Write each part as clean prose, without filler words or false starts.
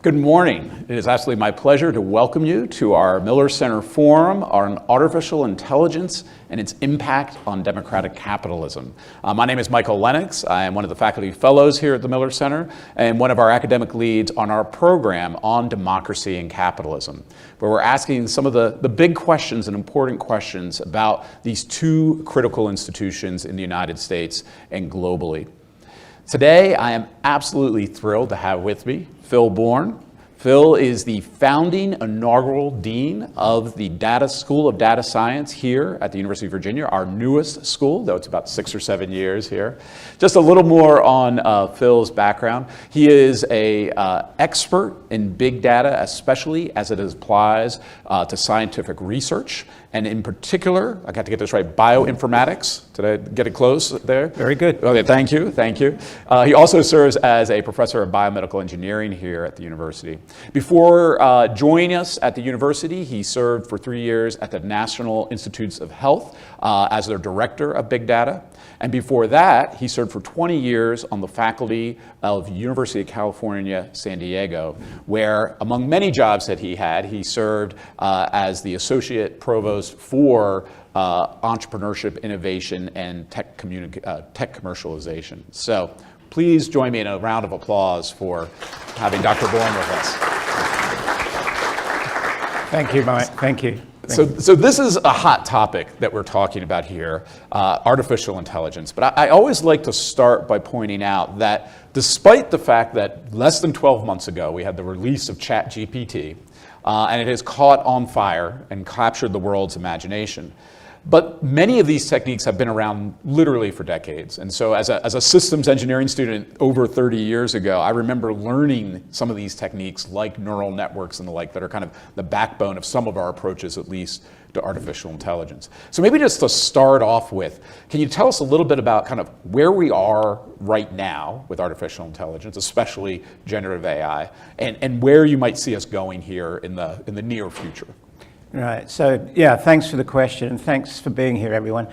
Good morning. It is absolutely my pleasure to welcome you to our Miller Center Forum on Artificial Intelligence and its impact on democratic capitalism. My name is Michael Lennox. I am one of the faculty fellows here at the Miller Center and one of our academic leads on our program on democracy and capitalism, where we're asking some of the big questions and important questions about these two critical institutions in the United States and globally. Today, I am absolutely thrilled to have with me Phil Bourne. Phil is the founding inaugural dean of the School of Data Science here at the University of Virginia, our newest school, though it's about 6 or 7 years here. Just a little more on Phil's background. He is an expert in big data, especially as it applies to scientific research. And in particular, I got to get this right, bioinformatics. Did I get it close there? Very good. Okay, thank you, thank you. He also serves as a professor of biomedical engineering here at the university. Before joining us at the university, he served for 3 years at the National Institutes of Health as their director of big data. And before that, he served for 20 years on the faculty of University of California, San Diego, where among many jobs that he had, he served as the associate provost for entrepreneurship, innovation, and tech commercialization. So please join me in a round of applause for having Dr. Bourne with us. Thank you, Mike. Thank you. So this is a hot topic that we're talking about here, artificial intelligence. But I always like to start by pointing out that despite the fact that less than 12 months ago we had the release of ChatGPT, and it has caught on fire and captured the world's imagination. But many of these techniques have been around literally for decades. And so as a systems engineering student over 30 years ago, I remember learning some of these techniques like neural networks and the like that are kind of the backbone of some of our approaches, at least, to artificial intelligence. So maybe just to start off with, can you tell us a little bit about kind of where we are right now with artificial intelligence, especially generative AI, and where you might see us going here in the near future? Right, so yeah, thanks for the question and thanks for being here, everyone.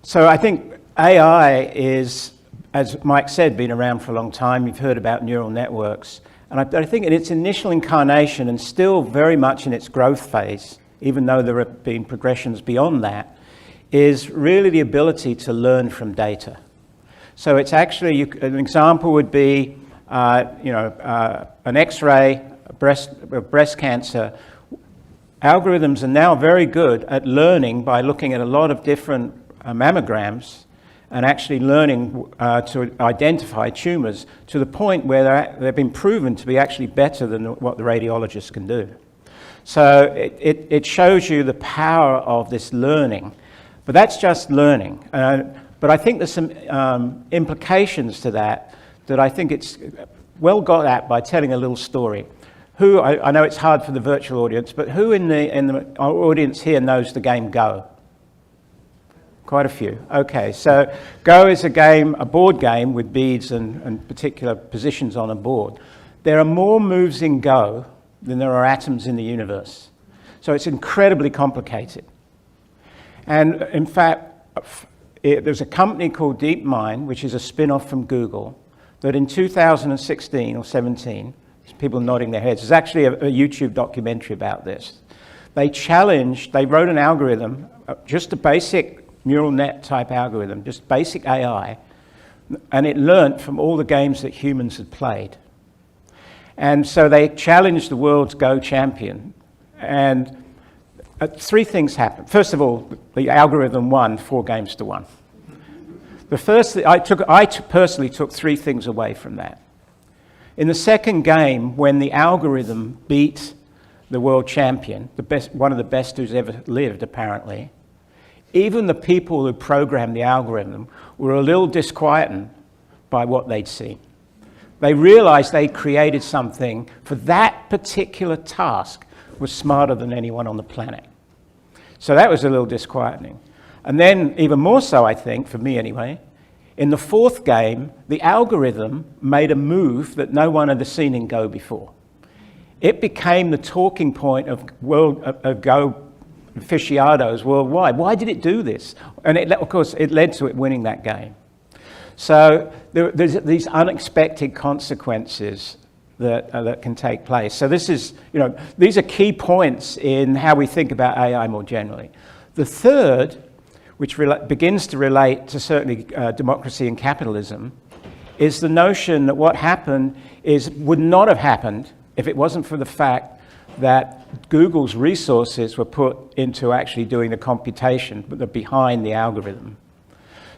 So I think AI is, as Mike said, been around for a long time. You've heard about neural networks. And I think in its initial incarnation and still very much in its growth phase, even though there have been progressions beyond that, is really the ability to learn from data. So it's actually, an example would be, an X-ray, breast cancer. Algorithms are now very good at learning by looking at a lot of different mammograms and actually learning to identify tumors to the point where they've been proven to be actually better than what the radiologists can do. So it shows you the power of this learning. But that's just learning. But I think there's some implications to that I think it's well got at by telling a little story. I know it's hard for the virtual audience, but who in our audience here knows the game Go? Quite a few. Okay, so Go is a board game with beads and particular positions on a board. There are more moves in Go than there are atoms in the universe. So it's incredibly complicated. And in fact, there's a company called DeepMind, which is a spin-off from Google, that in 2016 or 17, people nodding their heads. There's actually a YouTube documentary about this. They wrote an algorithm, just a basic neural net type algorithm, just basic AI, and it learnt from all the games that humans had played. And so they challenged the world's Go champion. And 3 things happened. First of all, the algorithm won 4 games to 1. The first thing, I personally took 3 things away from that. In the second game, when the algorithm beat the world champion, the best, one of the best who's ever lived, apparently, even the people who programmed the algorithm were a little disquieted by what they'd seen. They realized they created something for that particular task was smarter than anyone on the planet. So that was a little disquieting. And then, even more so, I think, for me anyway, in the fourth game, the algorithm made a move that no one had seen in Go before. It became the talking point of Go aficionados worldwide. Why did it do this? And of course, it led to it winning that game. So there's these unexpected consequences that can take place. So this is, these are key points in how we think about AI more generally. The third, which begins to relate to certainly democracy and capitalism, is the notion that what happened would not have happened if it wasn't for the fact that Google's resources were put into actually doing the computation behind the algorithm.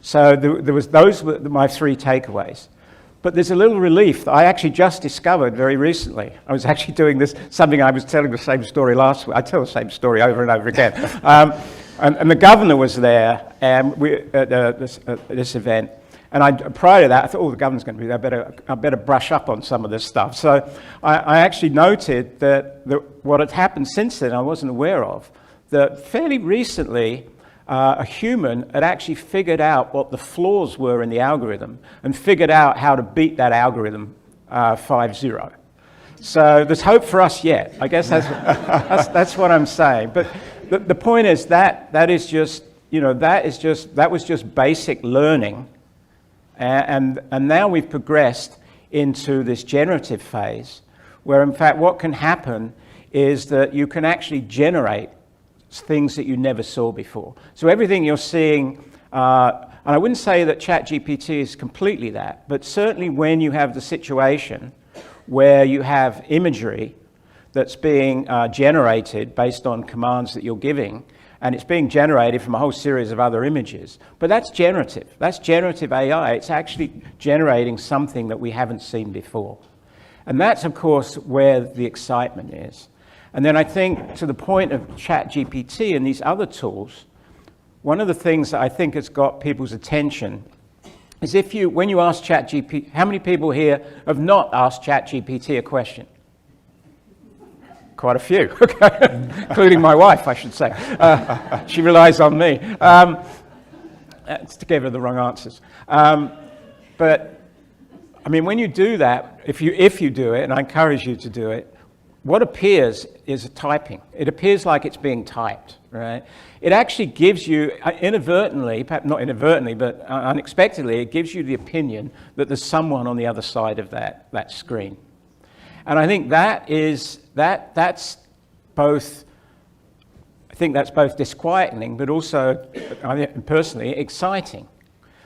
So those were my three takeaways. But there's a little relief that I actually just discovered very recently. I was actually doing something I was telling the same story last week. I tell the same story over and over again. And the governor was there at this event. And prior to that, I thought, the governor's going to be there. I better brush up on some of this stuff. So I actually noted that what had happened since then I wasn't aware of. That fairly recently, a human had actually figured out what the flaws were in the algorithm and figured out how to beat that algorithm 5-0. So there's hope for us yet. I guess that's what I'm saying. But the point is that was just basic learning, and now we've progressed into this generative phase, where in fact what can happen is that you can actually generate things that you never saw before. So everything you're seeing, and I wouldn't say that ChatGPT is completely that, but certainly when you have the situation where you have imagery that's being generated based on commands that you're giving, and it's being generated from a whole series of other images. But that's generative. That's generative AI. It's actually generating something that we haven't seen before. And that's, of course, where the excitement is. And then I think, to the point of ChatGPT and these other tools, one of the things that I think has got people's attention is when you ask ChatGPT, how many people here have not asked ChatGPT a question? Quite a few, okay, including my wife, I should say. She relies on me to give her the wrong answers. But I mean, when you do that, if you do it, and I encourage you to do it, what appears is typing. It appears like it's being typed, right? It actually gives you, inadvertently, perhaps not inadvertently, but unexpectedly, it gives you the opinion that there's someone on the other side of that screen. And I think that's both disquieting, but also, personally, exciting.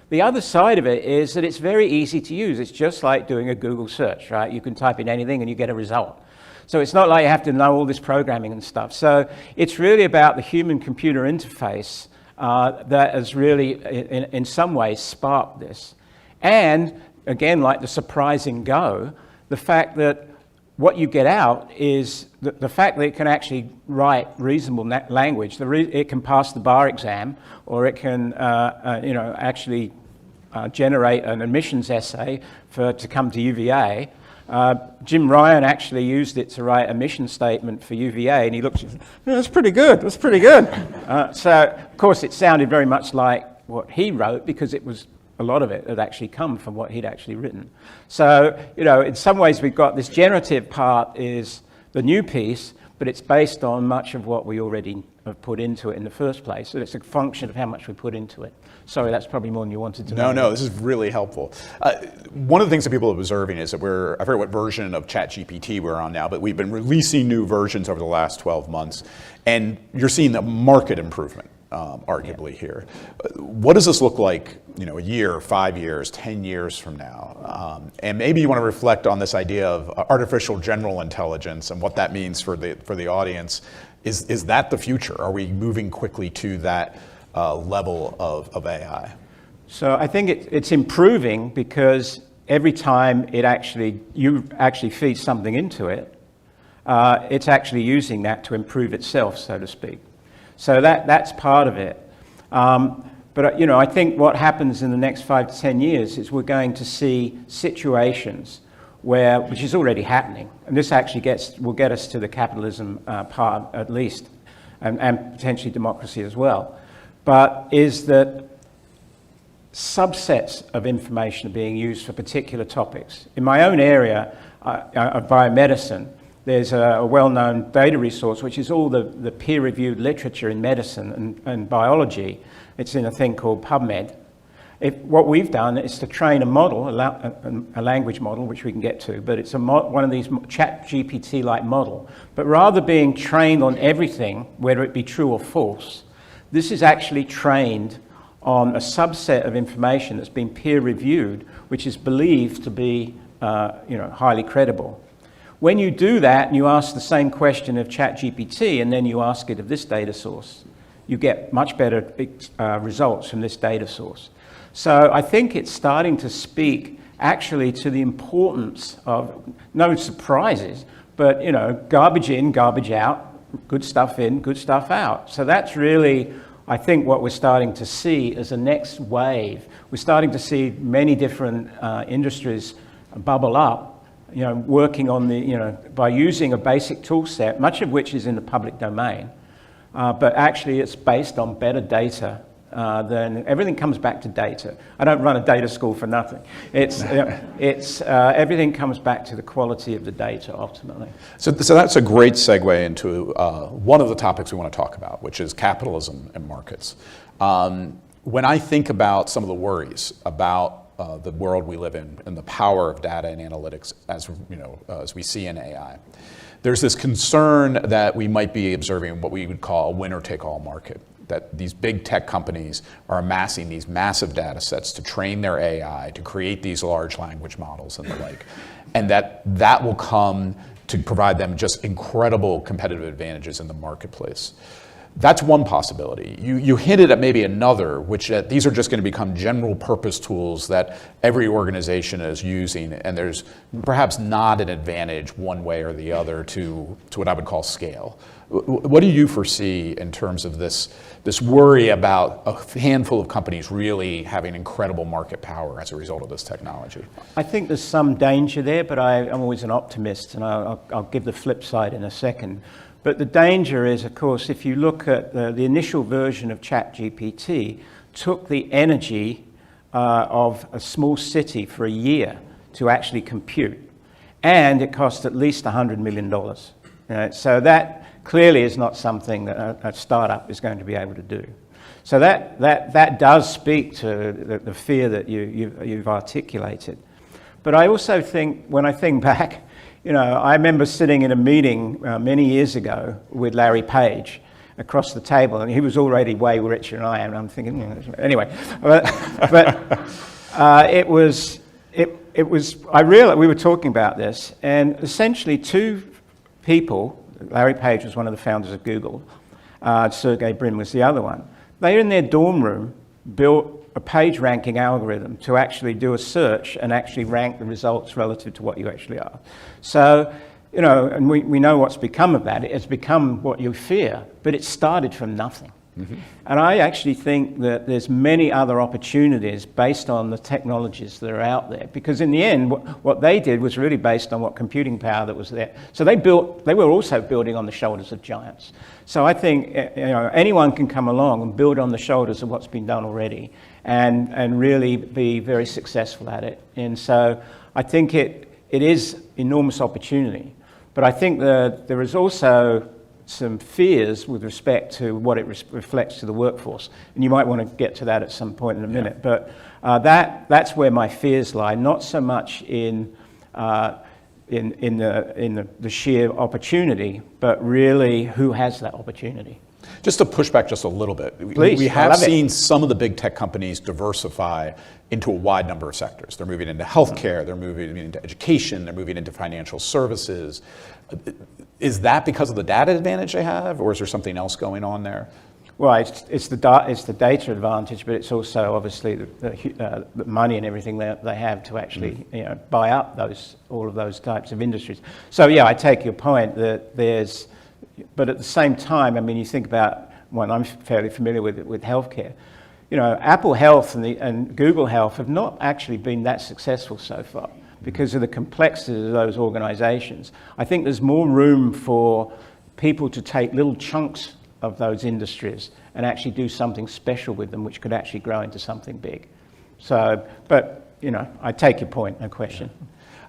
The other side of it is that it's very easy to use. It's just like doing a Google search, right? You can type in anything and you get a result. So it's not like you have to know all this programming and stuff. So it's really about the human-computer interface that has really, in some ways, sparked this. And, again, like the surprising Go, the fact that what you get out is the fact that it can actually write reasonable language. It can pass the bar exam, or it can actually generate an admissions essay to come to UVA. Jim Ryan actually used it to write a mission statement for UVA, and he looked and said, that's pretty good, that's pretty good. So, of course, it sounded very much like what he wrote, because a lot of it had actually come from what he'd actually written. So, in some ways we've got this generative part is the new piece, but it's based on much of what we already have put into it in the first place. So it's a function of how much we put into it. Sorry, that's probably more than you wanted to know. No, this is really helpful. One of the things that people are observing is that I forget what version of ChatGPT we're on now, but we've been releasing new versions over the last 12 months, and you're seeing a market improvement. Arguably here. What does this look like, a year, 5 years, 10 years from now? And maybe you want to reflect on this idea of artificial general intelligence and what that means for the audience. Is that the future? Are we moving quickly to that level of AI? So I think it's improving, because every time you actually feed something into it, it's actually using that to improve itself, so to speak. So that's part of it. But I think what happens in the next 5 to 10 years is we're going to see situations which is already happening, and this actually will get us to the capitalism part at least, and potentially democracy as well, but is that subsets of information are being used for particular topics. In my own area of biomedicine, there's a well-known data resource, which is all the peer-reviewed literature in medicine and biology. It's in a thing called PubMed. What we've done is to train a model, a language model, which we can get to, but it's one of these ChatGPT-like model. But rather being trained on everything, whether it be true or false, this is actually trained on a subset of information that's been peer-reviewed, which is believed to be highly credible. When you do that and you ask the same question of ChatGPT and then you ask it of this data source, you get much better results from this data source. So I think it's starting to speak actually to the importance of, no surprises, but garbage in, garbage out, good stuff in, good stuff out. So that's really, I think, what we're starting to see as a next wave. We're starting to see many different industries bubble up, working on by using a basic tool set, much of which is in the public domain, but actually it's based on better data. Then everything comes back to data. I don't run a data school for nothing. Everything comes back to the quality of the data ultimately. So that's a great segue into one of the topics we want to talk about, which is capitalism and markets. When I think about some of the worries about the world we live in and the power of data and analytics, as we see in AI, there's this concern that we might be observing what we would call a winner-take-all market. That these big tech companies are amassing these massive data sets to train their AI, to create these large language models and the like. And that will come to provide them just incredible competitive advantages in the marketplace. That's one possibility. You hinted at maybe another, which these are just going to become general purpose tools that every organization is using, and there's perhaps not an advantage one way or the other to what I would call scale. What do you foresee in terms of this worry about a handful of companies really having incredible market power as a result of this technology? I think there's some danger there, but I'm always an optimist, and I'll give the flip side in a second. But the danger is, of course, if you look at the initial version of ChatGPT, took the energy of a small city for a year to actually compute, and it cost at least $100 million. So that clearly is not something that a startup is going to be able to do. So that does speak to the fear that you've articulated. But I also think, when I think back, I remember sitting in a meeting many years ago with Larry Page across the table, and he was already way richer than I am. And I'm thinking, anyway, but it was. I realized we were talking about this, and essentially two people. Larry Page was one of the founders of Google. Sergey Brin was the other one. They, in their dorm room, built a page ranking algorithm to actually do a search and actually rank the results relative to what you actually are. So, and we know what's become of that. It has become what you fear, but it started from nothing. Mm-hmm. And I actually think that there's many other opportunities based on the technologies that are out there, because in the end, what they did was really based on what computing power that was there. So they were also building on the shoulders of giants. So I think anyone can come along and build on the shoulders of what's been done already, and really be very successful at it. And so I think it is enormous opportunity, but I think that there is also some fears with respect to what it reflects to the workforce, and you might want to get to that at some point in a minute. But that's where my fears lie, not so much in the sheer opportunity, but really who has that opportunity. Just to push back just a little bit, Please, we have seen some of the big tech companies diversify into a wide number of sectors. They're moving into healthcare, they're moving into education, they're moving into financial services. Is that because of the data advantage they have, or is there something else going on there? Well, it's the data advantage, but it's also obviously the money and everything that they have to actually buy up all of those types of industries. So yeah, I take your point that but at the same time, I mean, you think about one I'm fairly familiar with healthcare. Apple Health and Google Health have not actually been that successful so far because of the complexity of those organizations. I think there's more room for people to take little chunks of those industries and actually do something special with them, which could actually grow into something big. So, but, I take your point, no question.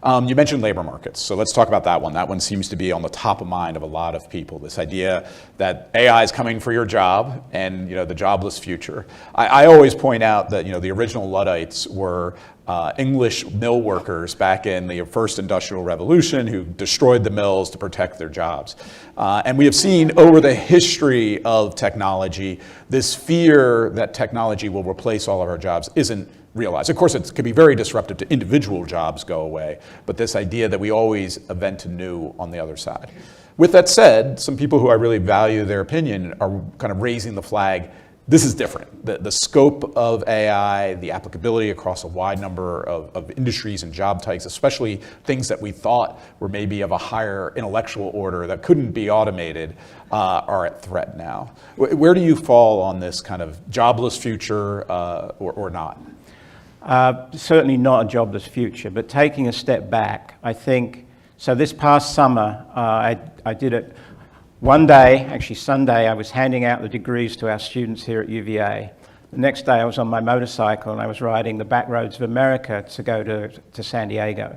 You mentioned labor markets, so let's talk about that one. That one seems to be on the top of mind of a lot of people, this idea that AI is coming for your job and the jobless future. I always point out that the original Luddites were English mill workers back in the first industrial revolution who destroyed the mills to protect their jobs. And we have seen over the history of technology, this fear that technology will replace all of our jobs isn't realized. Of course, it could be very disruptive to individual jobs go away, but this idea that we always event to new on the other side. With that said, some people who I really value their opinion are kind of raising the flag. This is different. The scope of AI, the applicability across a wide number of industries and job types, especially things that we thought were maybe of a higher intellectual order that couldn't be automated, are at threat now. Where do you fall on this kind of jobless future or not? Certainly not a jobless future, but taking a step back, I think, so this past summer, I did it one day, actually Sunday, I was handing out the degrees to our students here at UVA. The next day I was on my motorcycle and I was riding the back roads of America to go to San Diego.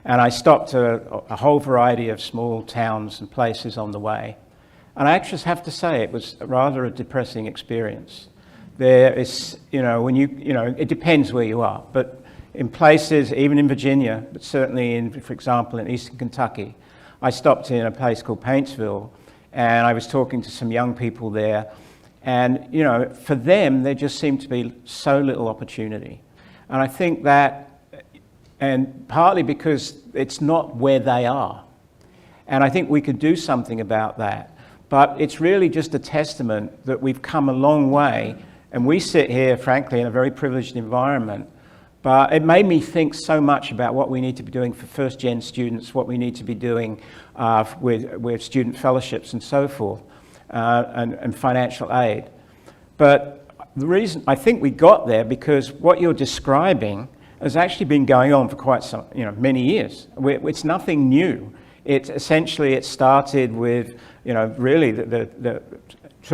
And I stopped a whole variety of small towns and places on the way. And I actually have to say it was rather a depressing experience. There is, it depends where you are, but in places, even in Virginia, but certainly for example, in eastern Kentucky, I stopped in a place called Paintsville, and I was talking to some young people there, and for them, there just seemed to be so little opportunity. And I think that, and partly because it's not where they are, and I think we could do something about that, but it's really just a testament that we've come a long way. And we sit here, frankly, in a very privileged environment. But it made me think so much about what we need to be doing for first-gen students, what we need to be doing with student fellowships and so forth, and financial aid. But the reason I think we got there because what you're describing has actually been going on for quite some, many years. It's nothing new. It started with, really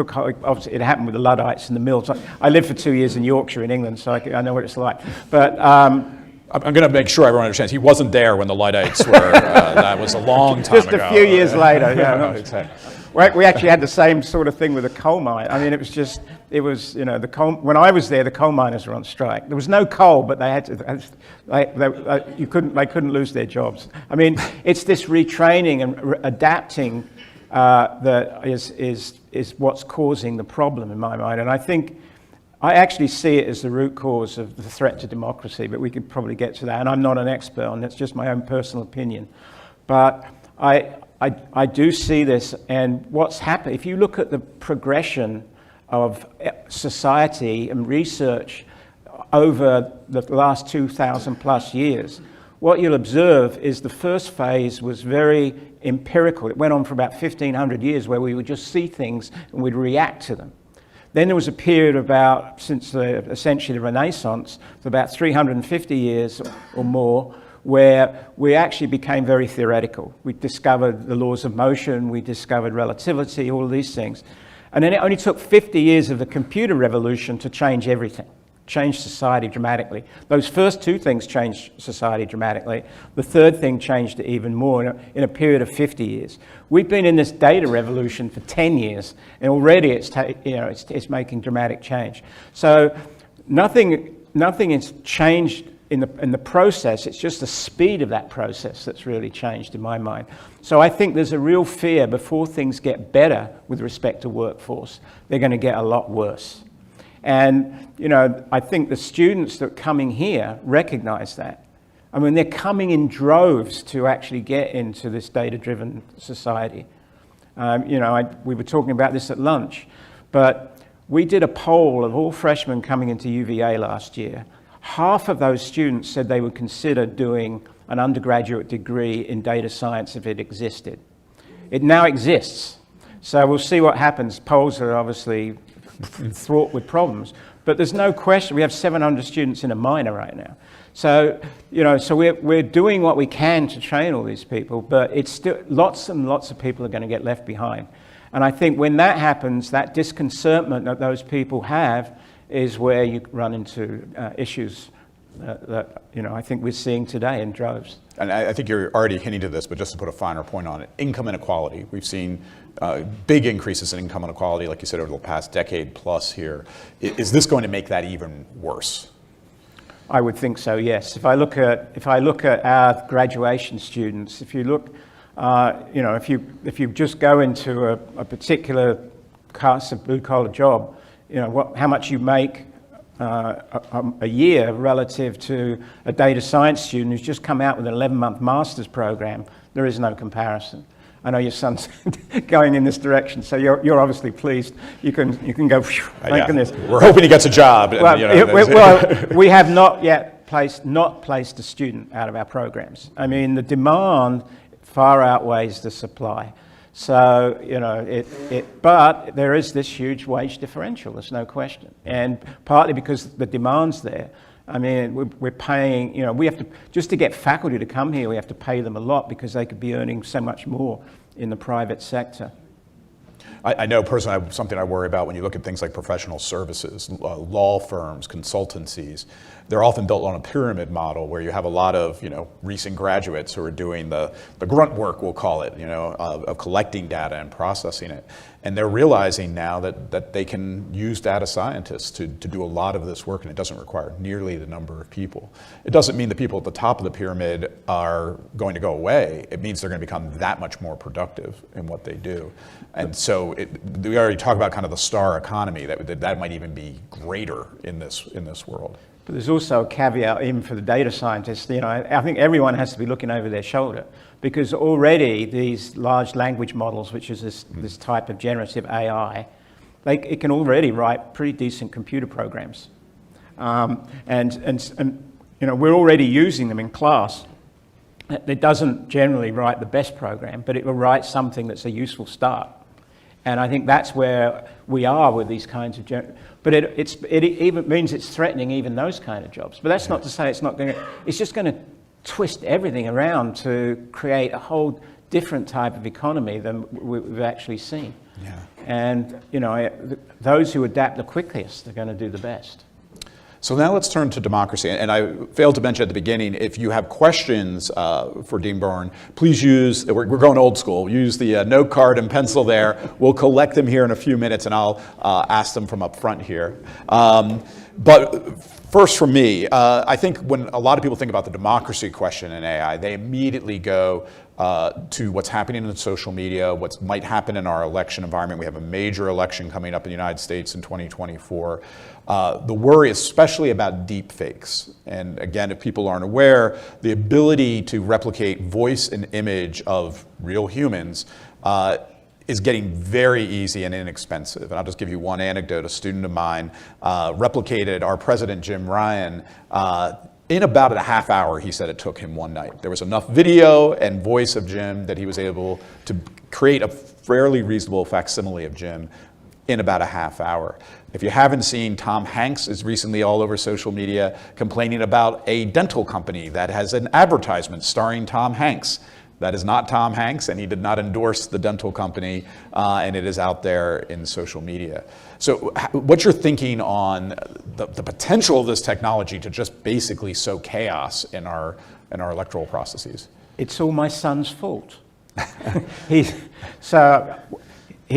obviously it happened with the Luddites and the mills. I lived for 2 years in Yorkshire in England, so I know what it's like. But I'm going to make sure everyone understands. He wasn't there when the Luddites were. That was a long time ago. Just a few years later. Yeah, Exactly. We actually had the same sort of thing with the coal mine. I mean, the coal. When I was there, the coal miners were on strike. There was no coal, but they had to. They couldn't lose their jobs. I mean, it's this retraining and adapting that is what's causing the problem in my mind. And I think I actually see it as the root cause of the threat to democracy, but we could probably get to that. And I'm not an expert on it, it's just my own personal opinion. But I do see this, and what's happened, if you look at the progression of society and research over the last 2,000 plus years, what you'll observe is the first phase was very empirical. It went on for about 1,500 years where we would just see things and we'd react to them. Then there was a period since essentially the Renaissance, for about 350 years or more, where we actually became very theoretical. We discovered the laws of motion, we discovered relativity, all of these things. And then it only took 50 years of the computer revolution to change everything. Changed society dramatically. Those first two things changed society dramatically. The third thing changed it even more in a period of 50 years. We've been in this data revolution for 10 years, and already it's making dramatic change. So nothing has changed in the process. It's just the speed of that process that's really changed in my mind. So I think there's a real fear before things get better with respect to workforce, they're going to get a lot worse. And, I think the students that are coming here recognize that. I mean, they're coming in droves to actually get into this data-driven society. We were talking about this at lunch, but We did a poll of all freshmen coming into UVA last year. Half of those students said they would consider doing an undergraduate degree in data science if it existed. It now exists. So we'll see what happens. Polls are obviously fraught with problems, but there's no question. We have 700 students in a minor right now. So, so we're doing what we can to train all these people, but it's still, lots and lots of people are going to get left behind. And I think when that happens, that disconcertment that those people have is where you run into issues that I think we're seeing today in droves. And I think you're already hinting to this, but just to put a finer point on it, income inequality. We've seen big increases in income inequality, like you said, over the past decade plus here. Is this going to make that even worse? I would think so, yes. If I look at our graduation students, if you look, if you just go into a particular class of blue-collar job, how much you make a year relative to a data science student who's just come out with an 11-month master's program, there is no comparison. I know your son's going in this direction, so you're obviously pleased. You can go, thank goodness. We're hoping he gets a job. Well, we have not yet placed a student out of our programs. I mean, the demand far outweighs the supply. So, but there is this huge wage differential, there's no question. And partly because the demand's there. I mean, we're paying, we have to, just to get faculty to come here, we have to pay them a lot because they could be earning so much more in the private sector. I know personally something I worry about when you look at things like professional services, law firms, consultancies. They're often built on a pyramid model where you have a lot of recent graduates who are doing the grunt work, we'll call it, of collecting data and processing it. And they're realizing now that they can use data scientists to do a lot of this work, and it doesn't require nearly the number of people. It doesn't mean the people at the top of the pyramid are going to go away. It means they're going to become that much more productive in what they do. And so we already talked about kind of the star economy, that might even be greater in this world. But there's also a caveat even for the data scientists. I think everyone has to be looking over their shoulder because already these large language models, which is this type of generative AI, it can already write pretty decent computer programs. And we're already using them in class. It doesn't generally write the best program, but it will write something that's a useful start. And I think that's where we are with these kinds of but it even means it's threatening even those kind of jobs. But that's not to say it's just going to twist everything around to create a whole different type of economy than we've actually seen. Yeah. And those who adapt the quickest are going to do the best. So now let's turn to democracy. And I failed to mention at the beginning, if you have questions for Dean Bourne, please use, we're going old school, use the note card and pencil there. We'll collect them here in a few minutes and I'll ask them from up front here. But first for me, I think when a lot of people think about the democracy question in AI, they immediately go to what's happening in social media, what might happen in our election environment. We have a major election coming up in the United States in 2024. The worry, especially about deep fakes. And again, if people aren't aware, the ability to replicate voice and image of real humans is getting very easy and inexpensive. And I'll just give you one anecdote. A student of mine replicated our president, Jim Ryan, in about a half hour. He said it took him one night. There was enough video and voice of Jim that he was able to create a fairly reasonable facsimile of Jim in about a half hour. If you haven't seen, Tom Hanks is recently all over social media complaining about a dental company that has an advertisement starring Tom Hanks. That is not Tom Hanks, and he did not endorse the dental company, and it is out there in social media. So what's your thinking on the potential of this technology to just basically sow chaos in our electoral processes? It's all my son's fault. He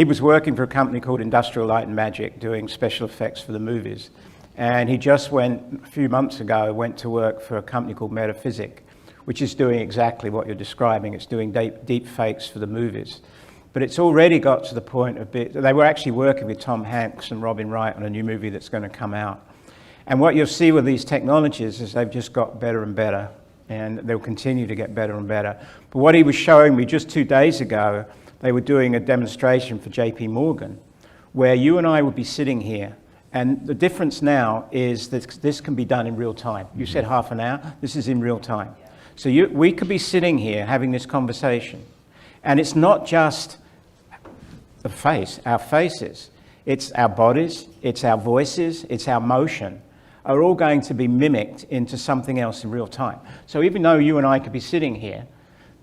was working for a company called Industrial Light and Magic doing special effects for the movies. And he just a few months ago, went to work for a company called Metaphysic, which is doing exactly what you're describing. It's doing deep fakes for the movies. But it's already got to the point of they were actually working with Tom Hanks and Robin Wright on a new movie that's going to come out. And what you'll see with these technologies is they've just got better and better, and they'll continue to get better and better. But what he was showing me just 2 days ago, they were doing a demonstration for JP Morgan where you and I would be sitting here. And the difference now is that this can be done in real time. You said half an hour, this is in real time. So we could be sitting here having this conversation. And it's not just the face, our faces. It's our bodies, it's our voices, it's our motion are all going to be mimicked into something else in real time. So even though you and I could be sitting here,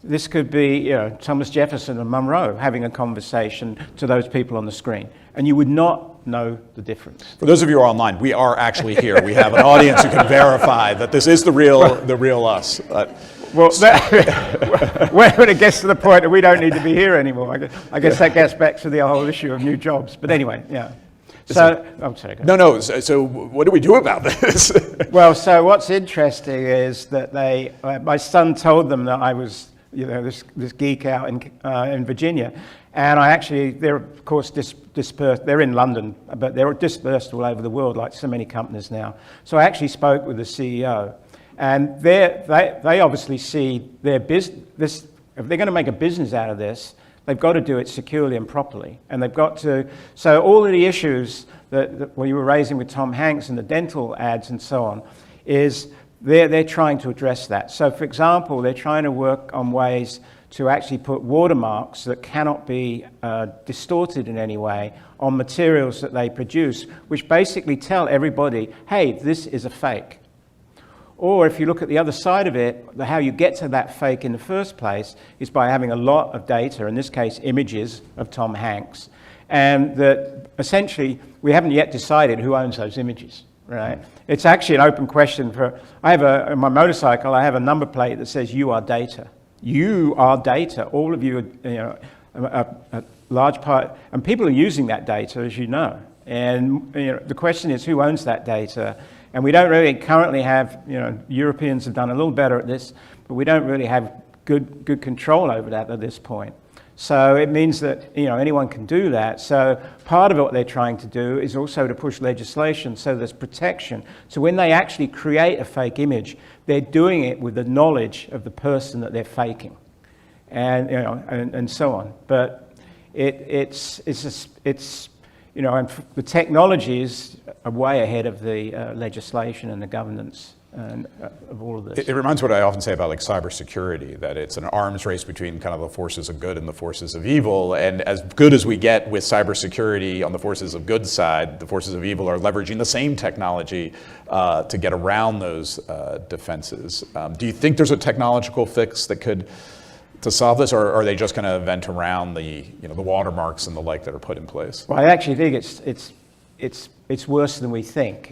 this could be Thomas Jefferson and Monroe having a conversation to those people on the screen. And you would not know the difference. For those of you who are online, we are actually here. We have an audience who can verify that this is the real us. Well, when it gets to the point that we don't need to be here anymore, I guess that gets back to the whole issue of new jobs. But anyway, yeah. So, I'm sorry. No. So what do we do about this? Well, so what's interesting is that my son told them that I was, this geek out in Virginia, and they're of course dispersed. They're in London, but they're dispersed all over the world, like so many companies now. So I actually spoke with the CEO, and they obviously see their business. If they're going to make a business out of this, they've got to do it securely and properly, and they've got to. So all of the issues that you were raising with Tom Hanks and the dental ads and so on, is they're trying to address that. So, for example, they're trying to work on ways to actually put watermarks that cannot be distorted in any way on materials that they produce, which basically tell everybody, hey, this is a fake. Or if you look at the other side of it, how you get to that fake in the first place is by having a lot of data, in this case images of Tom Hanks, and that essentially we haven't yet decided who owns those images, right? It's actually an open question on my motorcycle, I have a number plate that says you are data. You are data. All of you are, a large part, and people are using that data, as you know. And the question is who owns that data? And we don't really currently have, Europeans have done a little better at this, but we don't really have good control over that at this point. So it means that, anyone can do that. So part of what they're trying to do is also to push legislation so there's protection. So when they actually create a fake image, they're doing it with the knowledge of the person that they're faking, and so on. But it's and the technology is way ahead of the legislation and the governance of all of this. It reminds me what I often say about like cybersecurity, that it's an arms race between kind of the forces of good and the forces of evil. And as good as we get with cybersecurity on the forces of good side, the forces of evil are leveraging the same technology to get around those defenses. Do you think there's a technological fix that could to solve this, or are they just going to vent around the the watermarks and the like that are put in place? Well, I actually think it's worse than we think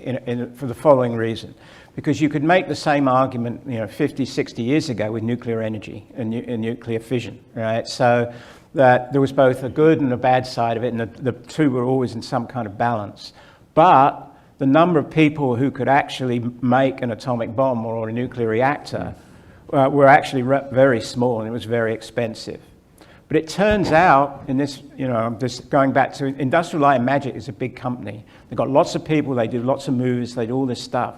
for the following reason. Because you could make the same argument 50, 60 years ago with nuclear energy and nuclear fission, right? So that there was both a good and a bad side of it, and the two were always in some kind of balance. But the number of people who could actually make an atomic bomb or a nuclear reactor were actually very small, and it was very expensive. But it turns out, in this, this going back to Industrial Light and Magic is a big company. They've got lots of people, they do lots of movies, they do all this stuff.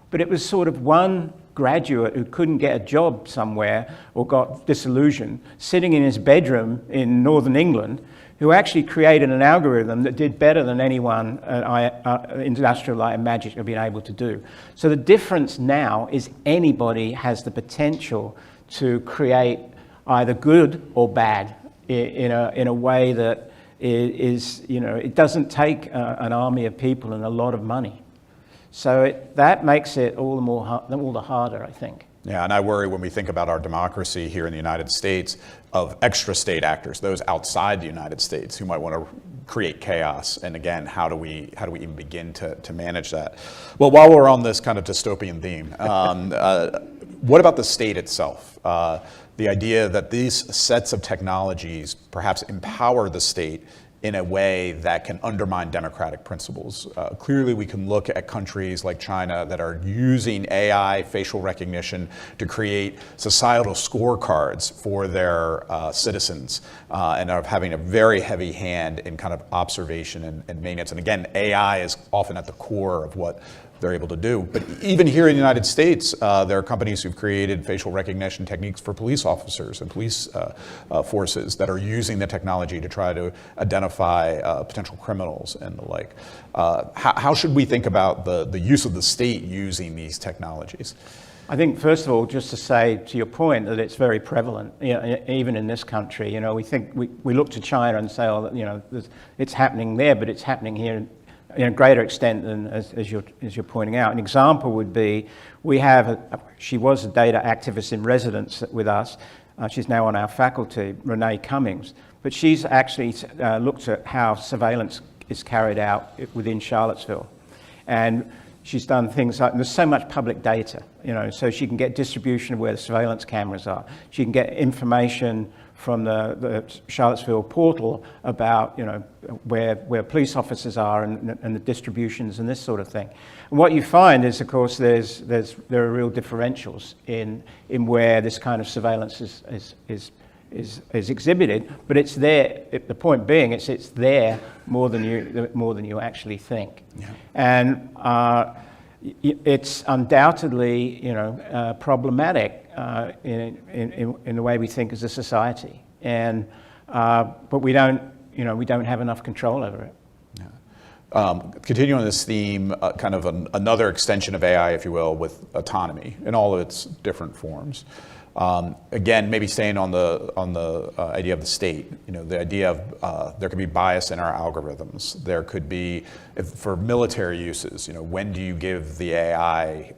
But it was sort of one graduate who couldn't get a job somewhere or got disillusioned, sitting in his bedroom in northern England, who actually created an algorithm that did better than anyone at Industrial Light and Magic have been able to do. So the difference now is anybody has the potential to create either good or bad in a way that is it doesn't take an army of people and a lot of money. So that makes it all the harder, I think. Yeah, and I worry when we think about our democracy here in the United States of extra state actors, those outside the United States who might want to create chaos. And again, how do we even begin to manage that? Well, while we're on this kind of dystopian theme, what about the state itself? The idea that these sets of technologies perhaps empower the state in a way that can undermine democratic principles. Clearly, we can look at countries like China that are using AI, facial recognition, to create societal scorecards for their citizens and are having a very heavy hand in kind of observation and maintenance. And again, AI is often at the core of what they're able to do. But even here in the United States, there are companies who've created facial recognition techniques for police officers and police forces that are using the technology to try to identify potential criminals and the like. How should we think about the use of the state using these technologies? I think, first of all, just to say to your point that it's very prevalent, even in this country. We think we look to China and say, oh, it's happening there, but it's happening here in a greater extent than as you're pointing out. An example would be she was a data activist in residence with us. She's now on our faculty, Renee Cummings, but she's actually looked at how surveillance is carried out within Charlottesville, and she's done things like, there's so much public data, so she can get distribution of where the surveillance cameras are. She can get information from the Charlottesville portal about, where police officers are and the distributions and this sort of thing. And what you find is, of course, there are real differentials in where this kind of surveillance is exhibited, but it's there. The point being, it's there more than you actually think. Yeah. And it's undoubtedly problematic in the way we think as a society, and but we don't have enough control over it. Yeah. Continuing on this theme, kind of another extension of AI, if you will, with autonomy in all of its different forms. Again, maybe staying on the idea of the state, the idea of there could be bias in our algorithms. There could be, for military uses, when do you give the AI,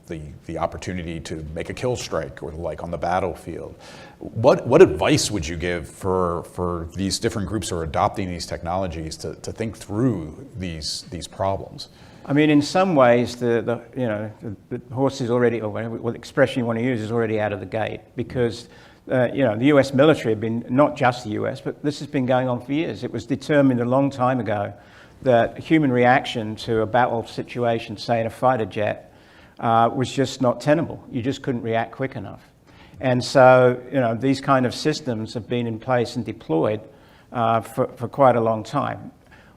the opportunity to make a kill strike or the like on the battlefield? What advice would you give for these different groups who are adopting these technologies to think through these problems? I mean, in some ways, the horse is already, or what expression you want to use, is already out of the gate, because the U.S. military have been, not just the U.S., but this has been going on for years. It was determined a long time ago that human reaction to a battle situation, say in a fighter jet, was just not tenable. You just couldn't react quick enough. And so, these kind of systems have been in place and deployed for quite a long time.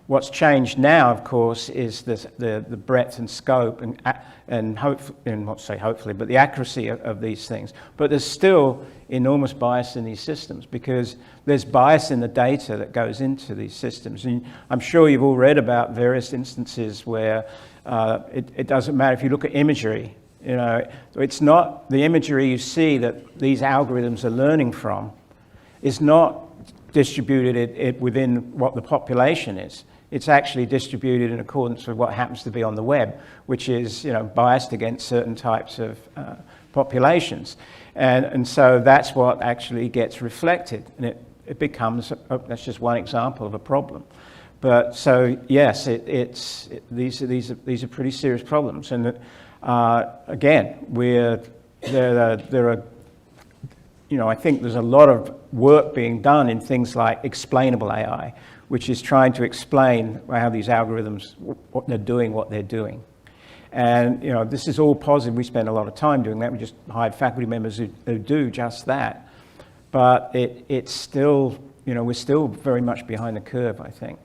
What's changed now, of course, is the breadth and scope and hopefully, but the accuracy of these things. But there's still enormous bias in these systems, because there's bias in the data that goes into these systems. And I'm sure you've all read about various instances where it doesn't matter if you look at imagery. It's not the imagery you see that these algorithms are learning from is not distributed within what the population is. It's actually distributed in accordance with what happens to be on the web, which is biased against certain types of populations. And so that's what actually gets reflected. And it becomes, that's just one example of a problem. But so, yes, these are pretty serious problems. And again, there are I think there's a lot of work being done in things like explainable AI, which is trying to explain how these algorithms, what they're doing. And, this is all positive. We spend a lot of time doing that. We just hired faculty members who do just that. But it's still, we're still very much behind the curve, I think.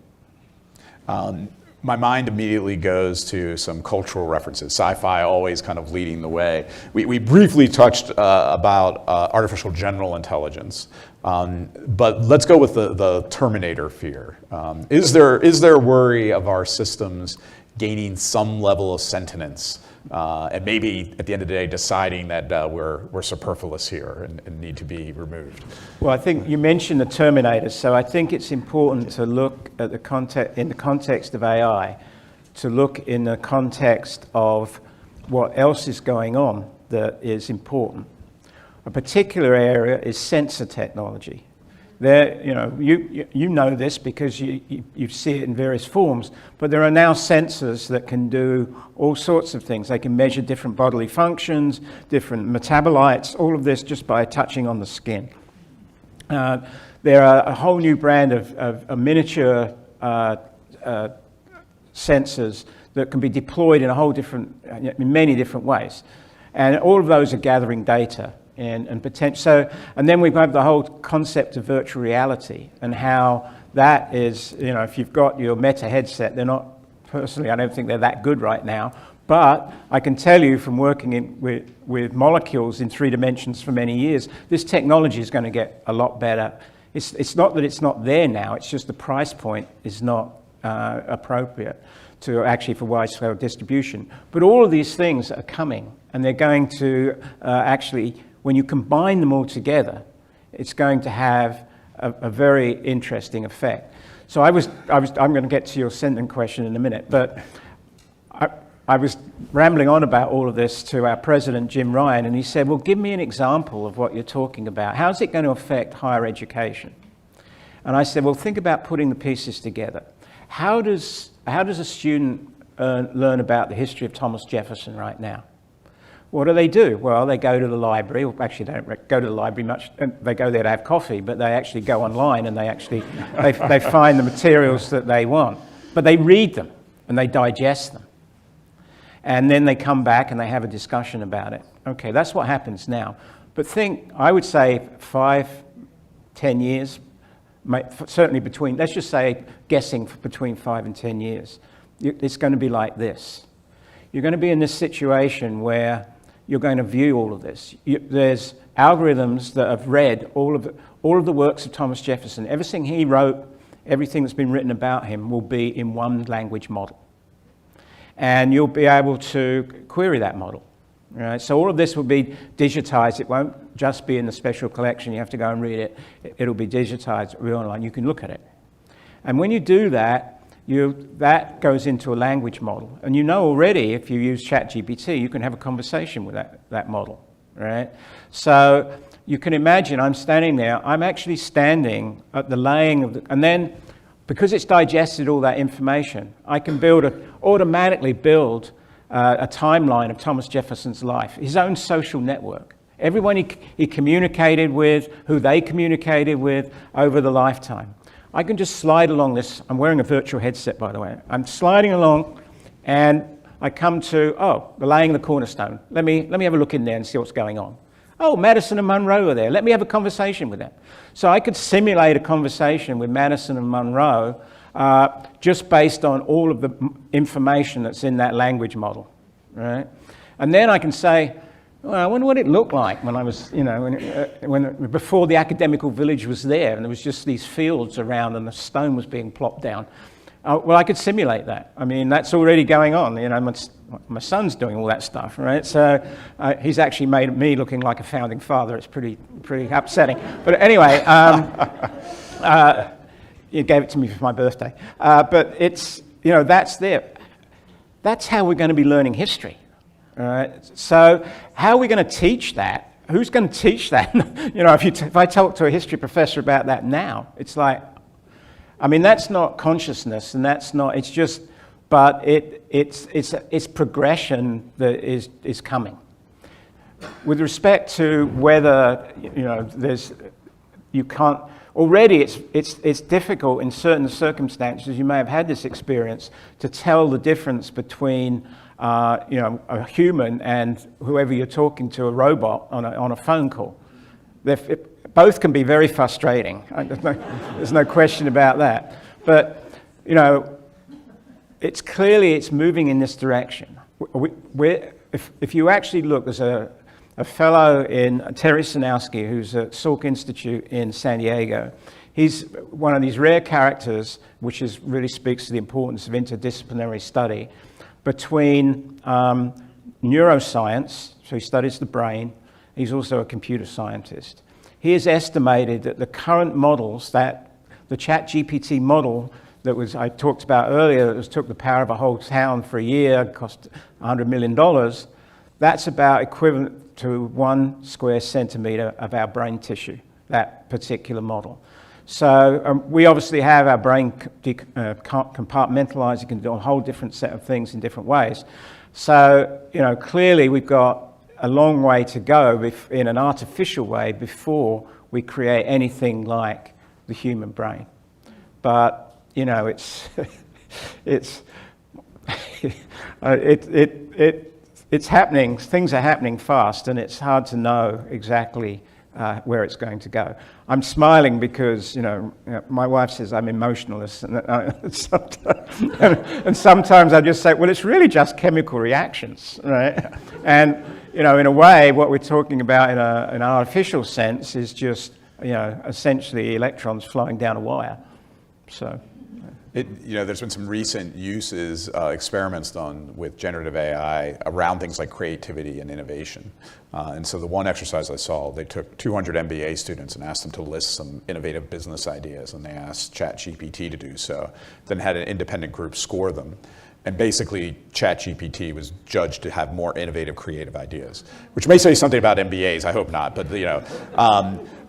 My mind immediately goes to some cultural references, sci-fi always kind of leading the way. We briefly touched about artificial general intelligence, but let's go with the Terminator fear. Is there worry of our systems gaining some level of sentience, and maybe at the end of the day deciding that we're superfluous here and need to be removed? Well, I think you mentioned the Terminator, so I think it's important to look at in the context of AI, to look in the context of what else is going on that is important. A particular area is sensor technology. There, you know this because you see it in various forms, but there are now sensors that can do all sorts of things. They can measure different bodily functions, different metabolites, all of this just by touching on the skin. There are a whole new brand of miniature sensors that can be deployed in many different ways. And all of those are gathering data. And potential. And then we have the whole concept of virtual reality and how that is, if you've got your Meta headset, they're not, personally, I don't think they're that good right now, But I can tell you from working with molecules in 3 dimensions for many years, this technology is going to get a lot better. It's not that it's not there now, it's just the price point is not appropriate to actually for wide-scale distribution. But all of these things are coming, and they're going to actually, when you combine them all together, it's going to have a very interesting effect. So I'm going to get to your sentient question in a minute, but I was rambling on about all of this to our president, Jim Ryan, and he said, well, give me an example of what you're talking about. How's it going to affect higher education? And I said, well, think about putting the pieces together. How does a student learn about the history of Thomas Jefferson right now? What do? Well, they go to the library. Well, actually, they don't go to the library much. They go there to have coffee, but they actually go online and they find the materials that they want. But they read them and they digest them. And then they come back and they have a discussion about it. Okay, that's what happens now. But I would say 5, 10 years, certainly between, let's just say guessing between 5 and 10 years, it's going to be like this. You're going to be in this situation where you're going to view all of this. There's algorithms that have read all of the works of Thomas Jefferson. Everything he wrote, everything that's been written about him will be in one language model. And you'll be able to query that model. Right? So all of this will be digitized. It won't just be in the special collection. You have to go and read it. It'll be digitized, real online. You can look at it. And when you do that, that goes into a language model. And you know already, if you use ChatGPT, you can have a conversation with that model, right? So you can imagine I'm standing there. I'm actually standing at the laying of and then because it's digested all that information, I can automatically build a timeline of Thomas Jefferson's life, his own social network. Everyone he communicated with, who they communicated with over the lifetime. I can just slide along this. I'm wearing a virtual headset, by the way. I'm sliding along, and I come to, the laying the cornerstone. Let me have a look in there and see what's going on. Oh, Madison and Monroe are there. Let me have a conversation with them. So I could simulate a conversation with Madison and Monroe just based on all of the information that's in that language model, right? And then I can say, well, I wonder what it looked like when I was, before the academical village was there and there was just these fields around and the stone was being plopped down. Well, I could simulate that. I mean, that's already going on. My son's doing all that stuff, right? So he's actually made me looking like a founding father. It's pretty upsetting. But anyway, he gave it to me for my birthday. But it's, that's there. That's how we're going to be learning history. All right. So how are we going to teach that? Who's going to teach that? If I talk to a history professor about that now, it's like, that's not consciousness, and that's not. It's just, but it's progression that is coming. With respect to whether you can't. Already, it's difficult in certain circumstances. You may have had this experience to tell the difference between a human and whoever you're talking to, a robot on a phone call. Both can be very frustrating. There's no question about that. But it's moving in this direction. If you actually look, there's a fellow in Terry Sinowski, who's at Salk Institute in San Diego. He's one of these rare characters, which really speaks to the importance of interdisciplinary study between neuroscience, so he studies the brain. He's also a computer scientist. He has estimated that the current models, that the ChatGPT model that I talked about earlier, that took the power of a whole town for a year, cost $100 million, that's about equivalent to 1 square centimeter of our brain tissue, that particular model. So we obviously have our brain compartmentalized. You can do a whole different set of things in different ways. So, clearly we've got a long way to go in an artificial way before we create anything like the human brain. But, it's happening. Things are happening fast, and it's hard to know exactly where it's going to go. I'm smiling because, my wife says I'm emotionalist, and sometimes I just say, well, it's really just chemical reactions, right? And, in a way, what we're talking about in an artificial sense is just, essentially electrons flowing down a wire. So. There's been some recent uses, experiments done with generative AI around things like creativity and innovation. And so the one exercise I saw, they took 200 MBA students and asked them to list some innovative business ideas, and they asked ChatGPT to do so, then had an independent group score them. And basically, ChatGPT was judged to have more innovative, creative ideas, which may say something about MBAs, I hope not, but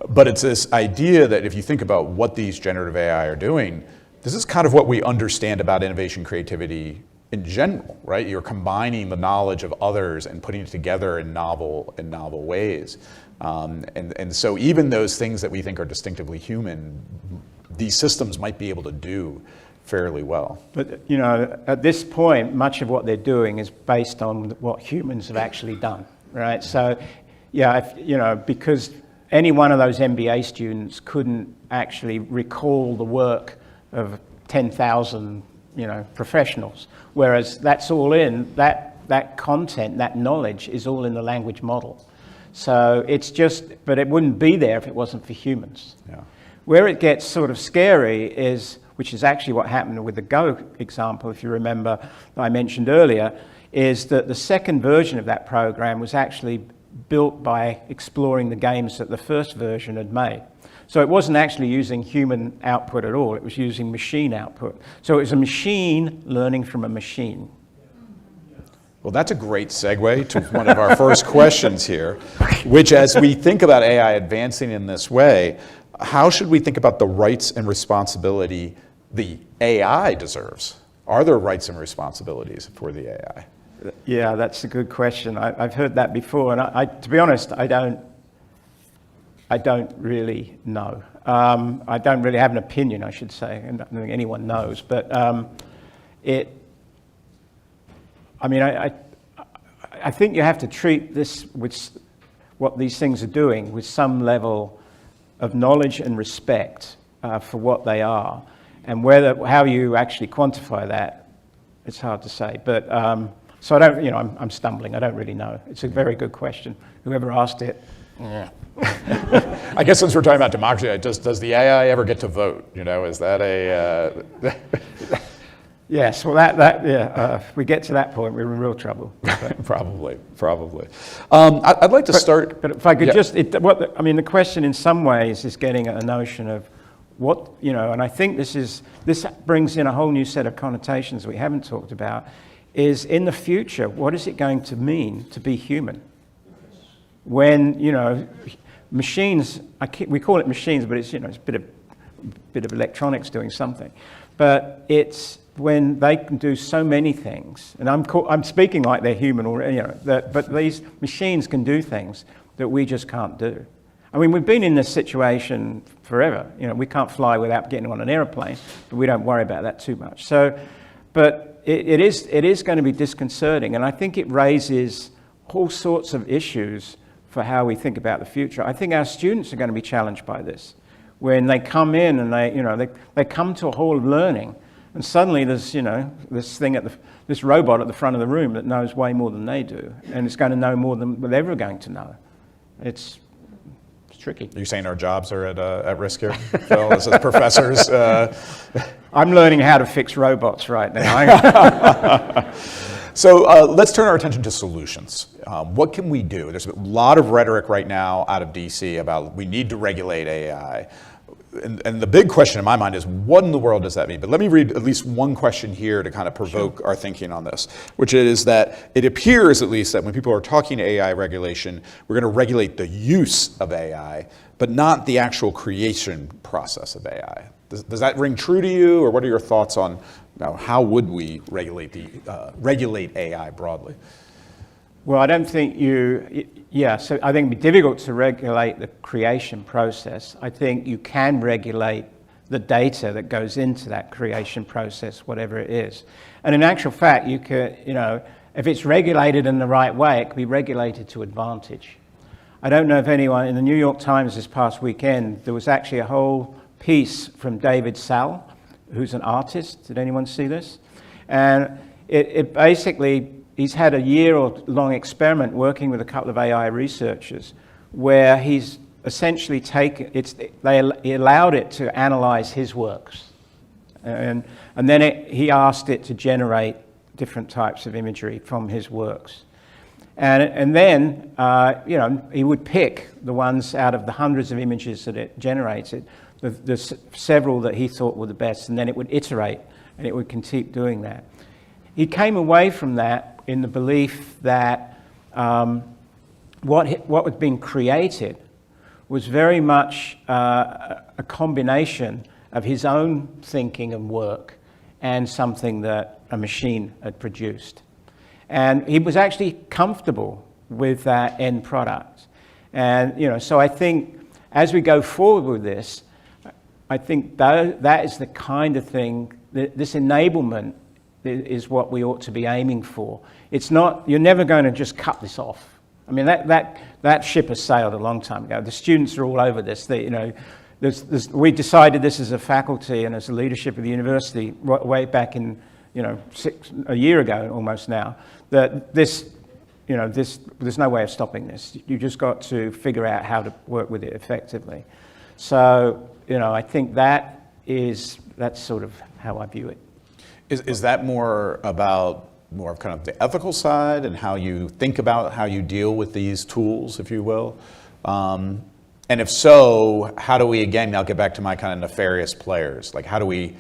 but it's this idea that if you think about what these generative AI are doing, this is kind of what we understand about innovation, creativity in general, right? You're combining the knowledge of others and putting it together in novel ways. And so even those things that we think are distinctively human, these systems might be able to do fairly well. But, at this point, much of what they're doing is based on what humans have actually done, right? So, because any one of those MBA students couldn't actually recall the work of 10,000, professionals, whereas that's all in, that content, that knowledge is all in the language model. So but it wouldn't be there if it wasn't for humans. Yeah. Where it gets sort of scary is, which is actually what happened with the Go example, if you remember, that I mentioned earlier, is that the second version of that program was actually built by exploring the games that the first version had made. So it wasn't actually using human output at all, it was using machine output. So it was a machine learning from a machine. Well, that's a great segue to one of our first questions here, which as we think about AI advancing in this way, how should we think about the rights and responsibility the AI deserves? Are there rights and responsibilities for the AI? Yeah, that's a good question. I've heard that before, and to be honest, I don't really know. I don't really have an opinion, I should say, and I don't think anyone knows. But I think you have to treat this with what these things are doing with some level of knowledge and respect for what they are, and how you actually quantify that, it's hard to say. But so I don't, I'm stumbling. I don't really know. It's a very good question. Whoever asked it. Yeah. I guess since we're talking about democracy, does the AI ever get to vote? Is that a? Yes. Well, if we get to that point, we're in real trouble. Probably. I'd like to start. But if I could the question in some ways is getting at a notion of what, and I think this brings in a whole new set of connotations we haven't talked about, is in the future, what is it going to mean to be human? When, machines, we call it machines, but it's, it's a bit of electronics doing something. But it's when they can do so many things, and I'm speaking like they're human already, but these machines can do things that we just can't do. I mean, we've been in this situation forever. We can't fly without getting on an airplane, but we don't worry about that too much. So, but it is going to be disconcerting, and I think it raises all sorts of issues for how we think about the future. I think our students are going to be challenged by this. When they come in and they come to a hall of learning, and suddenly there's this robot at the front of the room that knows way more than they do, and it's going to know more than they're ever going to know. It's tricky. Are you saying our jobs are at risk here, Phil, as professors? I'm learning how to fix robots right now. So let's turn our attention to solutions. What can we do? There's a lot of rhetoric right now out of DC about we need to regulate AI. And the big question in my mind is, what in the world does that mean? But let me read at least one question here to kind of provoke our thinking on this, which is that it appears at least that when people are talking AI regulation, we're going to regulate the use of AI, but not the actual creation process of AI. Does that ring true to you, or what are your thoughts on how would we regulate AI broadly? Well, I don't think so I think it'd be difficult to regulate the creation process. I think you can regulate the data that goes into that creation process, whatever it is. And in actual fact, if it's regulated in the right way, it can be regulated to advantage. I don't know if anyone, in the New York Times this past weekend, there was actually a whole piece from David Sall, who's an artist. Did anyone see this? And it basically, he's had a year-long experiment working with a couple of AI researchers where he's essentially he allowed it to analyze his works. And then he asked it to generate different types of imagery from his works. And then, he would pick the ones out of the hundreds of images that it generated, the several that he thought were the best, and then it would iterate, and it would keep doing that. He came away from that in the belief that what was being created was very much a combination of his own thinking and work and something that a machine had produced. And he was actually comfortable with that end product. And, so I think as we go forward with this, I think that is the kind of thing, this enablement is what we ought to be aiming for. It's not, you're never going to just cut this off. I mean, that ship has sailed a long time ago. The students are all over this. We decided this as a faculty and as a leadership of the university way back in, a year ago almost now, that there's no way of stopping this. You just got to figure out how to work with it effectively. So, I think that's sort of how I view it. Is that more of kind of the ethical side and how you think about how you deal with these tools, if you will? And if so, how do we, again, now get back to my kind of nefarious players? Like, how do we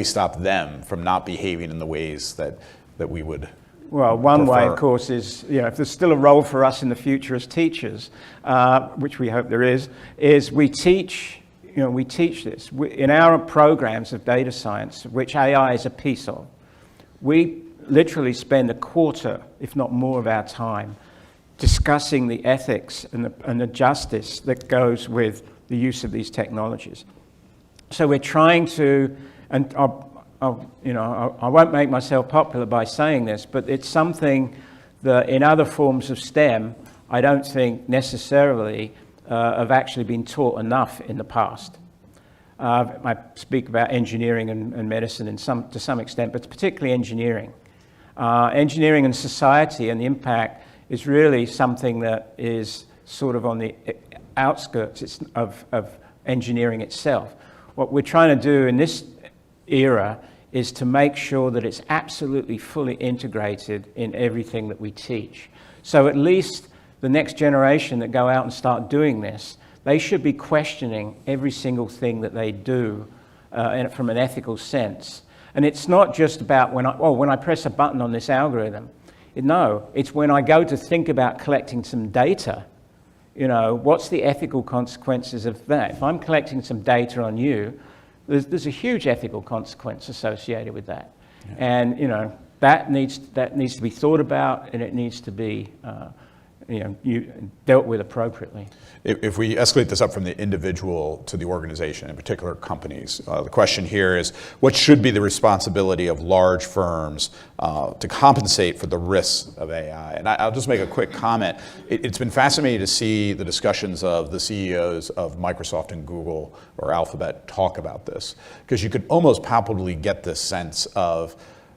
stop them from not behaving in the ways that we would? Well, one way, of course, is, if there's still a role for us in the future as teachers, which we hope there is we teach this. In our programs of data science, which AI is a piece of, we literally spend a quarter, if not more, of our time discussing the ethics and the justice that goes with the use of these technologies. So we're trying to, and I won't make myself popular by saying this, but it's something that in other forms of STEM, I don't think necessarily have actually been taught enough in the past. I speak about engineering and medicine to some extent, but particularly engineering. Engineering and society and the impact is really something that is sort of on the outskirts of engineering itself. What we're trying to do in this era is to make sure that it's absolutely fully integrated in everything that we teach. So at least the next generation that go out and start doing this, they should be questioning every single thing that they do from an ethical sense. And it's not just about when I press a button on this algorithm. No, it's when I go to think about collecting some data, what's the ethical consequences of that? If I'm collecting some data on you, there's a huge ethical consequence associated with that. Yeah. And, that needs to be thought about, and it needs to be dealt with appropriately. If we escalate this up from the individual to the organization, in particular companies, the question here is, what should be the responsibility of large firms to compensate for the risks of AI? And I'll just make a quick comment. It's been fascinating to see the discussions of the CEOs of Microsoft and Google or Alphabet talk about this, because you could almost palpably get this sense of,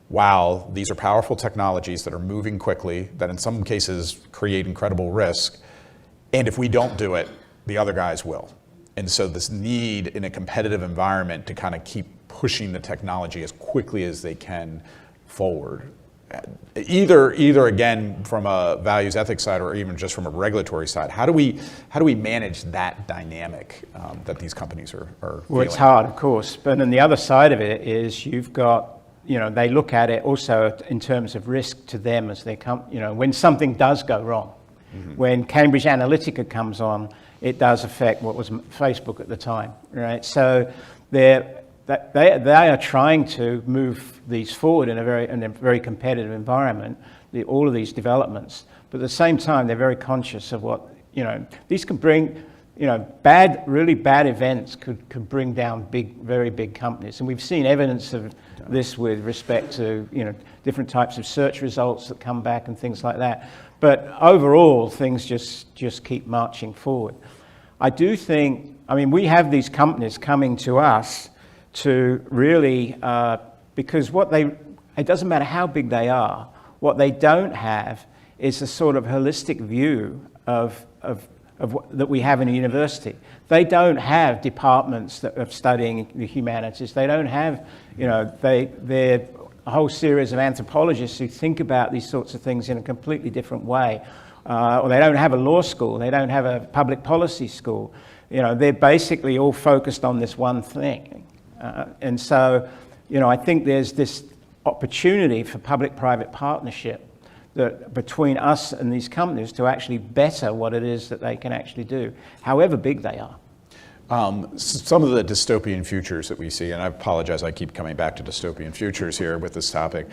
wow, these are powerful technologies that are moving quickly, that in some cases create incredible risk. And if we don't do it, the other guys will. And so this need in a competitive environment to kind of keep pushing the technology as quickly as they can forward. Either again, from a values ethics side or even just from a regulatory side, how do we manage that dynamic that these companies are feeling? Well, it's hard, of course. But then the other side of it is you've got, they look at it also in terms of risk to them as they come, when something does go wrong. Mm-hmm. When Cambridge Analytica comes on, it does affect what was Facebook at the time, right? So they are trying to move these forward in a very competitive environment, all of these developments. But at the same time, they're very conscious of what, these can bring, really bad events could bring down very big companies. And we've seen evidence of this with respect to, different types of search results that come back and things like that. But overall, things just keep marching forward. I do think, we have these companies coming to us to really, because it doesn't matter how big they are, what they don't have is a sort of holistic view of that we have in a university. They don't have departments of studying the humanities. They don't have, they're a whole series of anthropologists who think about these sorts of things in a completely different way. Or they don't have a law school. They don't have a public policy school. They're basically all focused on this one thing. And so, I think there's this opportunity for public-private partnership that between us and these companies to actually better what it is that they can actually do, however big they are. Some of the dystopian futures that we see, and I apologize, I keep coming back to dystopian futures here with this topic,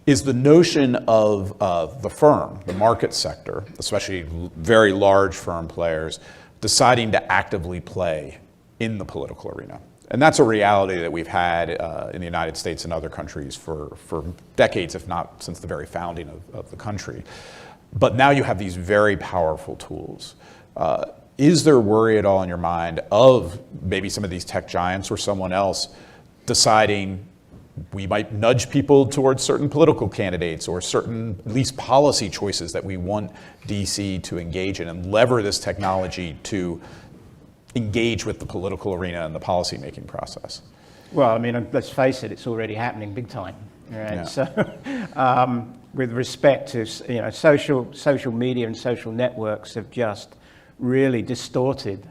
is the notion of the firm, the market sector, especially very large firm players, deciding to actively play in the political arena. And that's a reality that we've had in the United States and other countries for decades, if not since the very founding of the country. But now you have these very powerful tools. Is there worry at all in your mind of maybe some of these tech giants or someone else deciding we might nudge people towards certain political candidates or certain, at least policy choices that we want DC to engage in and lever this technology to engage with the political arena and the policy-making process? Well, let's face it, it's already happening big time, right? Yeah. So, with respect to, social media and social networks have just really distorted,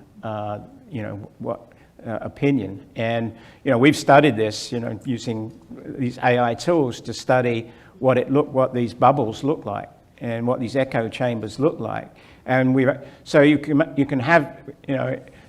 opinion. And, we've studied this, using these AI tools to study what these bubbles look like and what these echo chambers look like. And so you can have,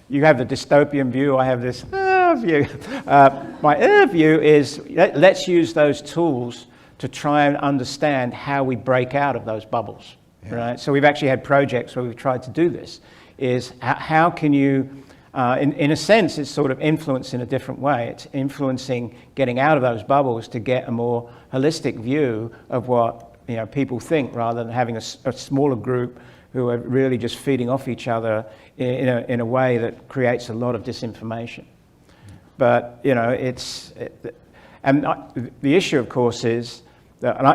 you have the dystopian view, I have this view. My view is let's use those tools to try and understand how we break out of those bubbles, right? So we've actually had projects where we've tried to do this, is how can you, in a sense, it's sort of influence in a different way. It's influencing getting out of those bubbles to get a more holistic view of what people think, rather than having a smaller group who are really just feeding off each other in a way that creates a lot of disinformation. But the issue, of course, is that, and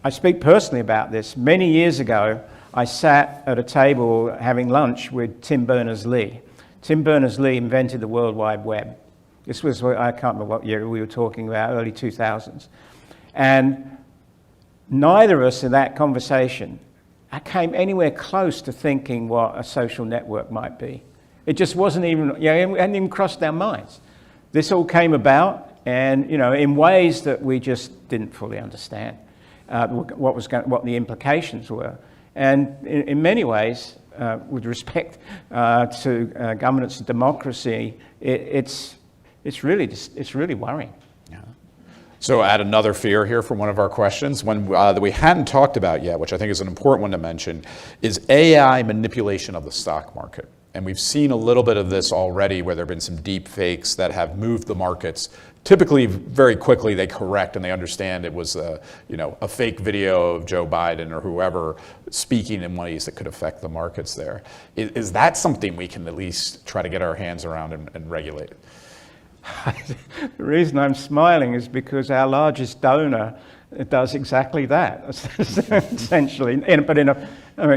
I speak personally about this. Many years ago, I sat at a table having lunch with Tim Berners-Lee. Tim Berners-Lee invented the World Wide Web. This was, I can't remember what year we were talking about, early 2000s. And neither of us in that conversation came anywhere close to thinking what a social network might be. It just wasn't even, it hadn't even crossed our minds. This all came about, and in ways that we just didn't fully understand what the implications were. And in many ways, with respect to governance and democracy, it's really worrying. Yeah. So add another fear here from one of our questions, one that we hadn't talked about yet, which I think is an important one to mention, is AI manipulation of the stock market. And we've seen a little bit of this already, where there have been some deep fakes that have moved the markets. Typically, very quickly, they correct and they understand it was a fake video of Joe Biden or whoever speaking in ways that could affect the markets there. Is that something we can at least try to get our hands around and regulate? The reason I'm smiling is because our largest donor does exactly that, essentially,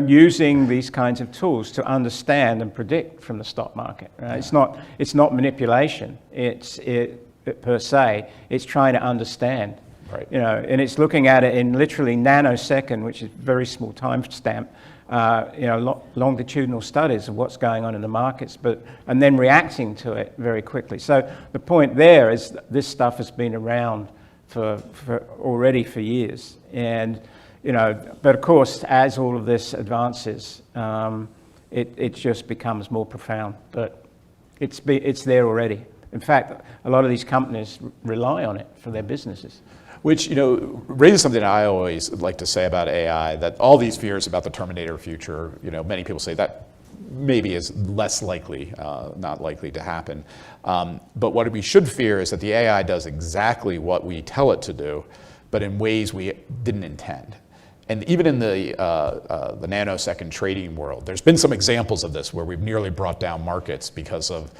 using these kinds of tools to understand and predict from the stock market. Right? It's not manipulation. Per se, it's trying to understand. Right. And it's looking at it in literally nanosecond, which is a very small time stamp. Longitudinal studies of what's going on in the markets, and then reacting to it very quickly. So the point there is that this stuff has been around for years, and but of course, as all of this advances, it just becomes more profound. But it's there already. In fact, a lot of these companies rely on it for their businesses. Which, raises something I always like to say about AI, that all these fears about the Terminator future, many people say that maybe is less likely, not likely to happen. But what we should fear is that the AI does exactly what we tell it to do, but in ways we didn't intend. And even in the nanosecond trading world, there's been some examples of this where we've nearly brought down markets because of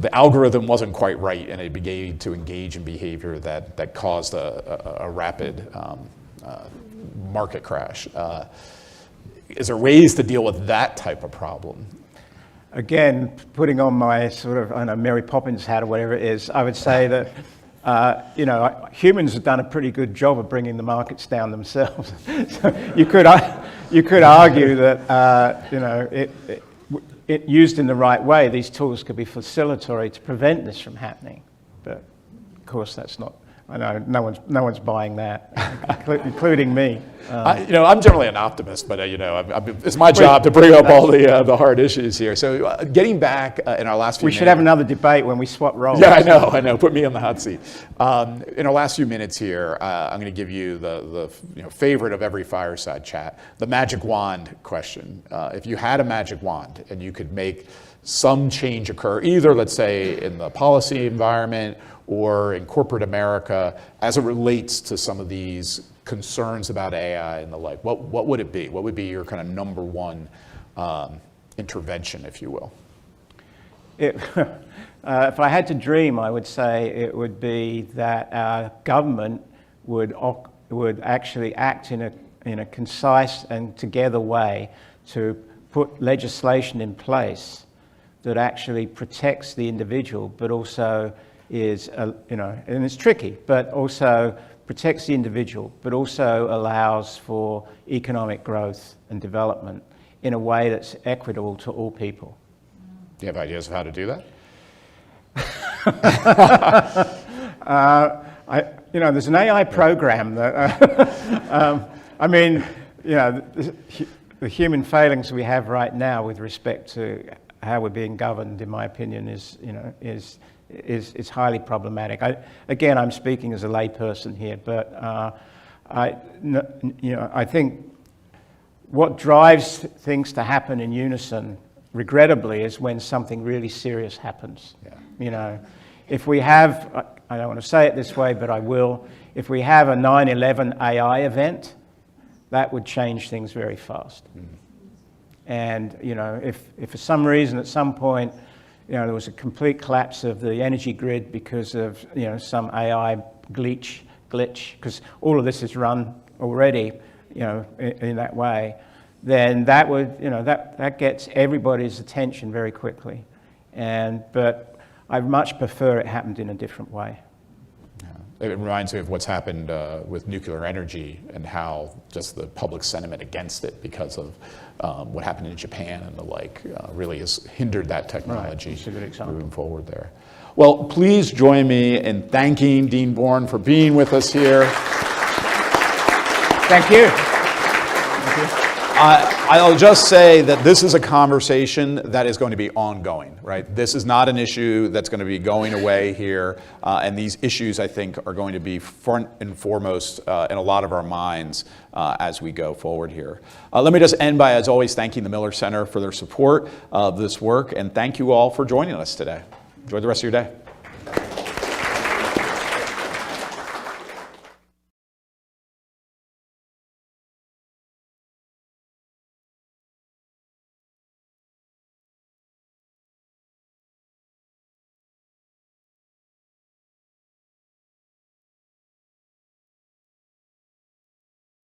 the algorithm wasn't quite right and it began to engage in behavior that caused a rapid market crash. Is there ways to deal with that type of problem? Again, putting on my sort of, I don't know, Mary Poppins hat or whatever it is, I would say that humans have done a pretty good job of bringing the markets down themselves. So you could argue that it used in the right way, these tools could be facilitatory to prevent this from happening. But of course, that's not. I know no one's buying that, including me. I'm generally an optimist, but it's my job to bring up all the hard issues here. So getting back in our last few minutes. We should have another debate when we swap roles. Yeah, I know. Put me on the hot seat. In our last few minutes here, I'm going to give you the favorite of every fireside chat, the magic wand question. If you had a magic wand and you could make some change occur, either let's say in the policy environment or in corporate America, as it relates to some of these concerns about AI and the like, what would it be? What would be your kind of number one intervention, if you will? If I had to dream, I would say it would be that our government would actually act in a concise and together way to put legislation in place that actually protects the individual, but also is, and it's tricky, but also protects the individual, but also allows for economic growth and development in a way that's equitable to all people. Do you have ideas of how to do that? There's an AI program that, the human failings we have right now with respect to how we're being governed, in my opinion, is highly problematic. I'm speaking as a layperson here, but I think what drives things to happen in unison, regrettably, is when something really serious happens. Yeah. If we have, I don't want to say it this way, but I will, if we have a 9/11 AI event, that would change things very fast. And if for some reason at some point there was a complete collapse of the energy grid because of some AI glitch, because all of this is run already in that way, then that would that gets everybody's attention very quickly. But I much prefer it happened in a different way. It reminds me of what's happened with nuclear energy and how just the public sentiment against it because of what happened in Japan and the like really has hindered that technology moving forward there. Well, please join me in thanking Dean Bourne for being with us here. Thank you. Thank you. I'll just say that this is a conversation that is going to be ongoing, right? This is not an issue that's going to be going away here, and these issues, I think, are going to be front and foremost in a lot of our minds as we go forward here. Let me just end by, as always, thanking the Miller Center for their support of this work, and thank you all for joining us today. Enjoy the rest of your day.